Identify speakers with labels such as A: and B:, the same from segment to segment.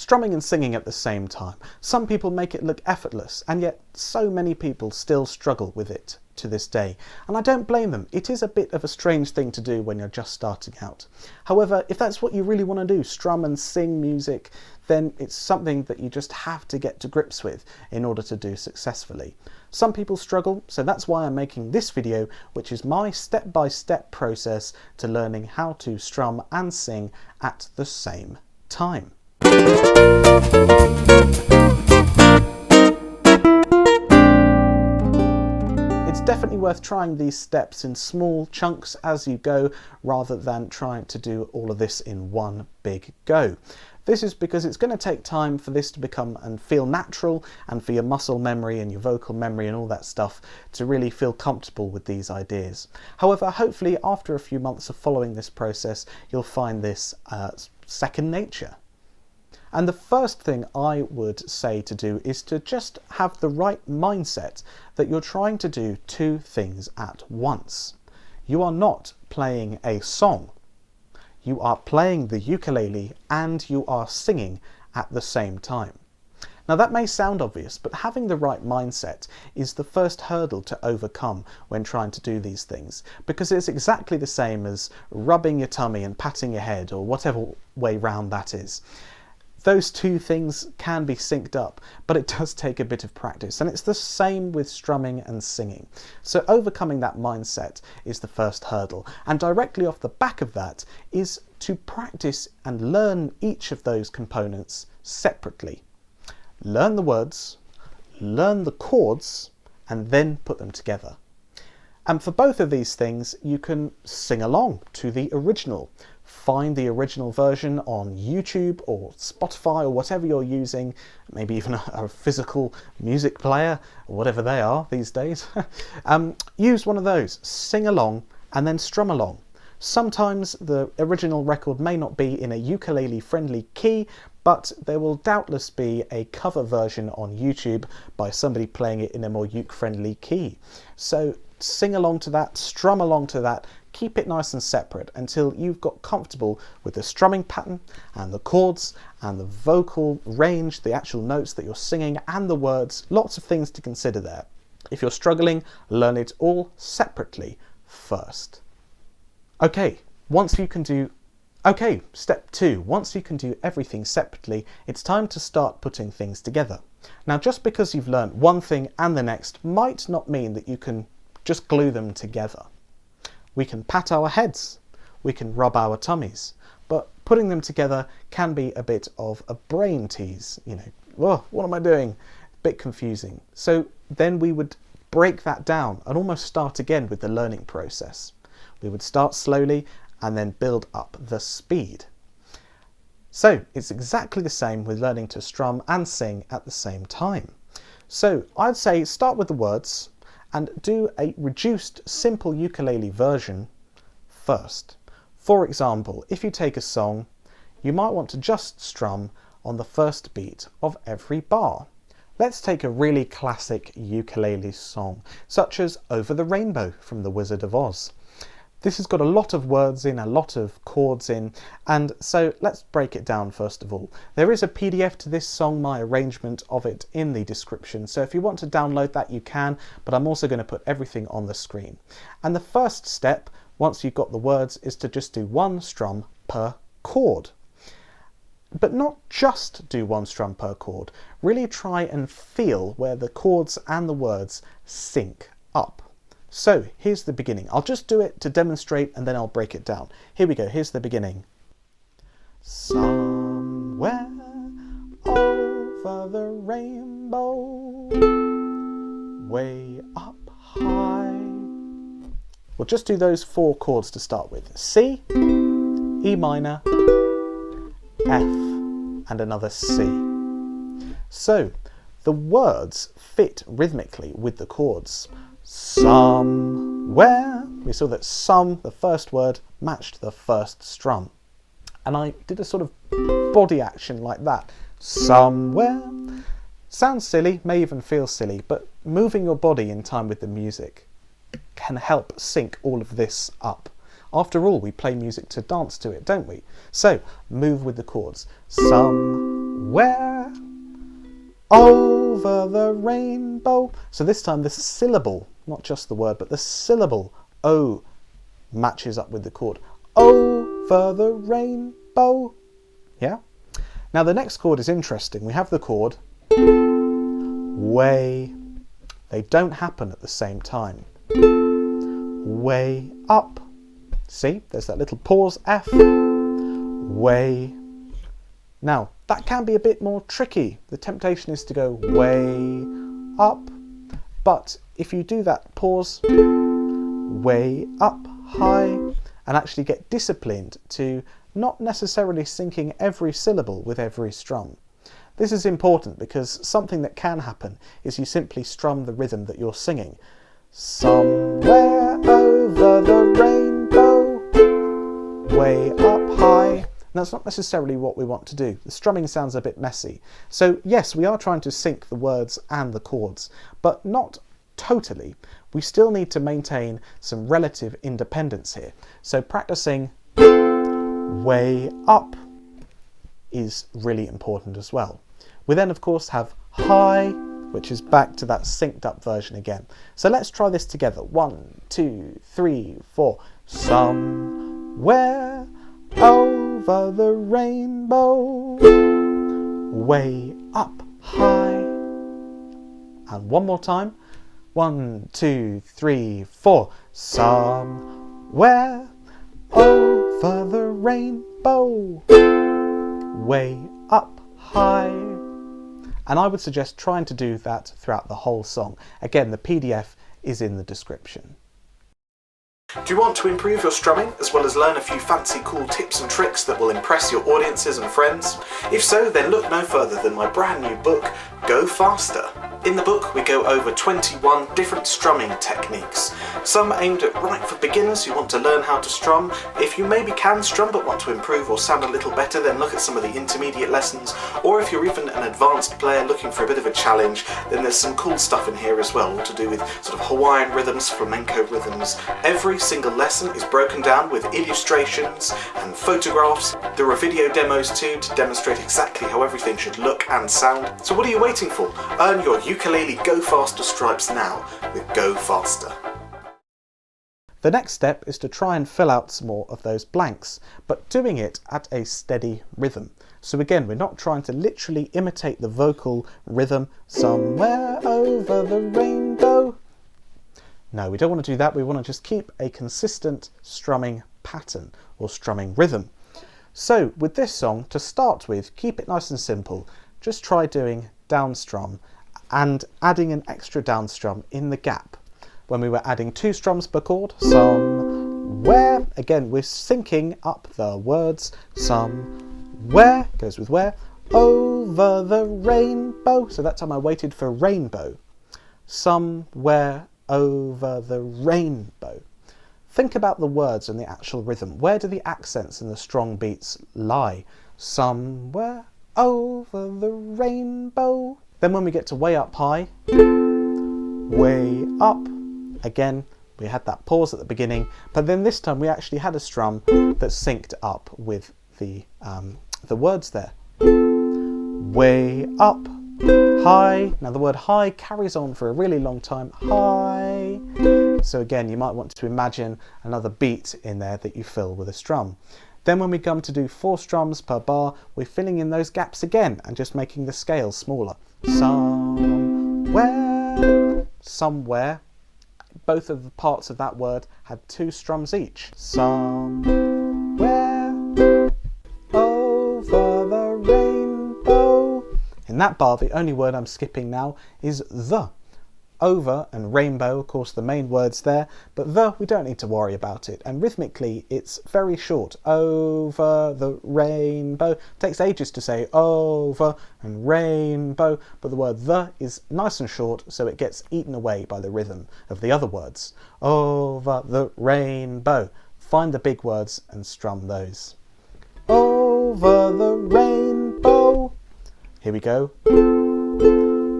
A: strumming and singing at the same time. Some people make it look effortless, and yet so many people still struggle with it to this day. And I don't blame them. It is a bit of a strange thing to do when you're just starting out. However, if that's what you really want to do, strum and sing music, then it's something that you just have to get to grips with in order to do successfully. Some people struggle, so that's why I'm making this video, which is my step-by-step process to learning how to strum and sing at the same time. It's definitely worth trying these steps in small chunks as you go, rather than trying to do all of this in one big go. This is because it's going to take time for this to become and feel natural, and for your muscle memory and your vocal memory and all that stuff to really feel comfortable with these ideas. However, hopefully after a few months of following this process, you'll find this second nature. And the first thing I would say to do is to just have the right mindset that you're trying to do two things at once. You are not playing a song. You are playing the ukulele and you are singing at the same time. Now that may sound obvious, but having the right mindset is the first hurdle to overcome when trying to do these things, because it's exactly the same as rubbing your tummy and patting your head, or whatever way round that is. Those two things can be synced up, but it does take a bit of practice, and it's the same with strumming and singing. So overcoming that mindset is the first hurdle, and directly off the back of that is to practice and learn each of those components separately. Learn the words, learn the chords, and then put them together. And for both of these things, you can sing along to the original. Find the original version on YouTube or Spotify or whatever you're using, maybe even a physical music player or whatever they are these days. Use one of those, sing along and then strum along. Sometimes the original record may not be in a ukulele friendly key, but there will doubtless be a cover version on YouTube by somebody playing it in a more uke friendly key. So sing along to that, strum along to that, keep it nice and separate until you've got comfortable with the strumming pattern and the chords and the vocal range, the actual notes that you're singing and the words. Lots of things to consider there. If you're struggling, learn it all separately first. Okay, step 2. Once you can do everything separately, it's time to start putting things together. Now, just because you've learned one thing and the next might not mean that you can just glue them together. We can pat our heads, we can rub our tummies, but putting them together can be a bit of a brain tease. You know, oh, what am I doing? A bit confusing. So then we would break that down and almost start again with the learning process. We would start slowly and then build up the speed. So it's exactly the same with learning to strum and sing at the same time. So I'd say start with the words and do a reduced simple ukulele version first. For example, if you take a song, you might want to just strum on the first beat of every bar. Let's take a really classic ukulele song, such as Over the Rainbow from The Wizard of Oz. This has got a lot of words in, a lot of chords in, and so let's break it down first of all. There is a PDF to this song, my arrangement of it, in the description, so if you want to download that you can, but I'm also going to put everything on the screen. And the first step, once you've got the words, is to just do one strum per chord. But not just do one strum per chord, really try and feel where the chords and the words sync up. So here's the beginning. I'll just do it to demonstrate and then I'll break it down. Here we go, here's the beginning. Somewhere over the rainbow, way up high. We'll just do those 4 chords to start with. C, E minor, F, and another C. So the words fit rhythmically with the chords. Somewhere, we saw that some, the first word, matched the first strum. And I did a sort of body action like that. Somewhere. Sounds silly, may even feel silly, but moving your body in time with the music can help sync all of this up. After all, we play music to dance to it, don't we? So, move with the chords. Somewhere. Somewhere over the rainbow. So this time the syllable, not just the word, but the syllable O matches up with the chord. Over the rainbow. Yeah? Now the next chord is interesting. We have the chord way. They don't happen at the same time. Way up. See, there's that little pause, F. Way. Now, that can be a bit more tricky. The temptation is to go way up. But if you do that pause, way up, high, and actually get disciplined to not necessarily syncing every syllable with every strum. This is important because something that can happen is you simply strum the rhythm that you're singing. Somewhere over the rainbow, way up high. And that's not necessarily what we want to do. The strumming sounds a bit messy. So yes, we are trying to sync the words and the chords, but not totally. We still need to maintain some relative independence here. So practicing way up is really important as well. We then of course have high, which is back to that synced up version again. So let's try this together. 1, 2, 3, 4. Somewhere over the rainbow, way up high. And one more time. 1, 2, 3, 4. Somewhere over the rainbow, way up high. And I would suggest trying to do that throughout the whole song. Again, the PDF is in the description. Do you want to improve your strumming, as well as learn a few fancy cool tips and tricks that will impress your audiences and friends? If so, then look no further than my brand new book, Go Faster. In the book, we go over 21 different strumming techniques. Some aimed at right for beginners who want to learn how to strum. If you maybe can strum but want to improve or sound a little better, then look at some of the intermediate lessons. Or if you're even an advanced player looking for a bit of a challenge, then there's some cool stuff in here as well, all to do with sort of Hawaiian rhythms, flamenco rhythms. Every single lesson is broken down with illustrations and photographs. There are video demos too to demonstrate exactly how everything should look and sound. So what are you waiting for? Earn your ukulele Go Faster stripes now with Go Faster. The next step is to try and fill out some more of those blanks, but doing it at a steady rhythm. So again, we're not trying to literally imitate the vocal rhythm, somewhere over the rainbow. No, we don't want to do that. We want to just keep a consistent strumming pattern or strumming rhythm. So with this song, to start with, keep it nice and simple. Just try doing down strum and adding an extra down strum in the gap. When we were adding 2 strums per chord, somewhere, again we're syncing up the words, somewhere, goes with where, over the rainbow, so that time I waited for rainbow, somewhere over the rainbow. Think about the words and the actual rhythm. Where do the accents and the strong beats lie? Somewhere over the rainbow. Then when we get to way up high, way up, again, we had that pause at the beginning, but then this time we actually had a strum that synced up with the words there. Way up, high. Now the word high carries on for a really long time. High. So again, you might want to imagine another beat in there that you fill with a strum. Then when we come to do 4 strums per bar, we're filling in those gaps again and just making the scale smaller. Somewhere, somewhere. Both of the parts of that word had 2 strums each. Somewhere over the rainbow. In that bar, the only word I'm skipping now is the. Over and rainbow, of course, the main words there, but the, we don't need to worry about it. And rhythmically, it's very short. Over the rainbow. It takes ages to say over and rainbow, but the word the is nice and short, so it gets eaten away by the rhythm of the other words. Over the rainbow. Find the big words and strum those. Over the rainbow. Here we go.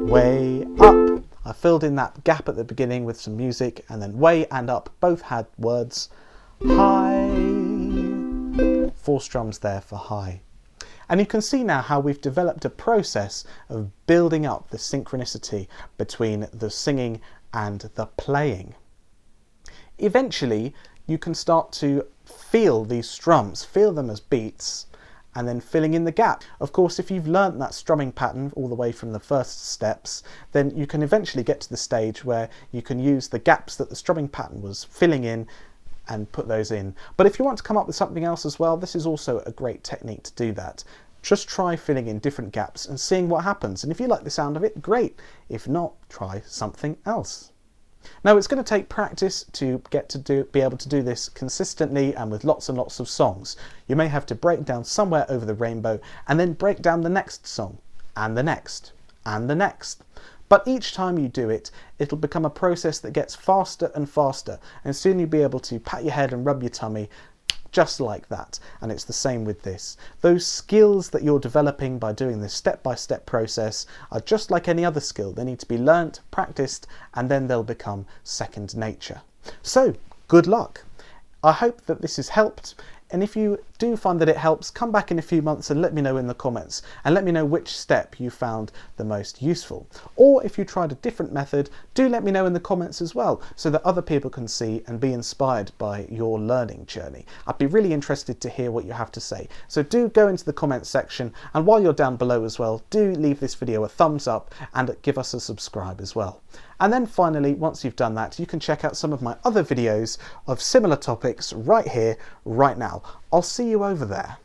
A: Way up. I filled in that gap at the beginning with some music, and then way and up both had words. High. 4 strums there for high. And you can see now how we've developed a process of building up the synchronicity between the singing and the playing. Eventually, you can start to feel these strums, feel them as beats, and then filling in the gap. Of course, if you've learnt that strumming pattern all the way from the first steps, then you can eventually get to the stage where you can use the gaps that the strumming pattern was filling in and put those in. But if you want to come up with something else as well, this is also a great technique to do that. Just try filling in different gaps and seeing what happens. And if you like the sound of it, great. If not, try something else. Now, it's going to take practice to be able to do this consistently and with lots and lots of songs. You may have to break down Somewhere Over the Rainbow and then break down the next song and the next and the next. But each time you do it, it'll become a process that gets faster and faster, and soon you'll be able to pat your head and rub your tummy just like that. And it's the same with this. Those skills that you're developing by doing this step-by-step process are just like any other skill. They need to be learnt, practiced, and then they'll become second nature. So, good luck. I hope that this has helped. And if you do find that it helps, come back in a few months and let me know in the comments, and let me know which step you found the most useful. Or if you tried a different method, do let me know in the comments as well, so that other people can see and be inspired by your learning journey. I'd be really interested to hear what you have to say. So do go into the comments section, and while you're down below as well, do leave this video a thumbs up and give us a subscribe as well. And then finally, once you've done that, you can check out some of my other videos of similar topics right here, right now. I'll see you over there.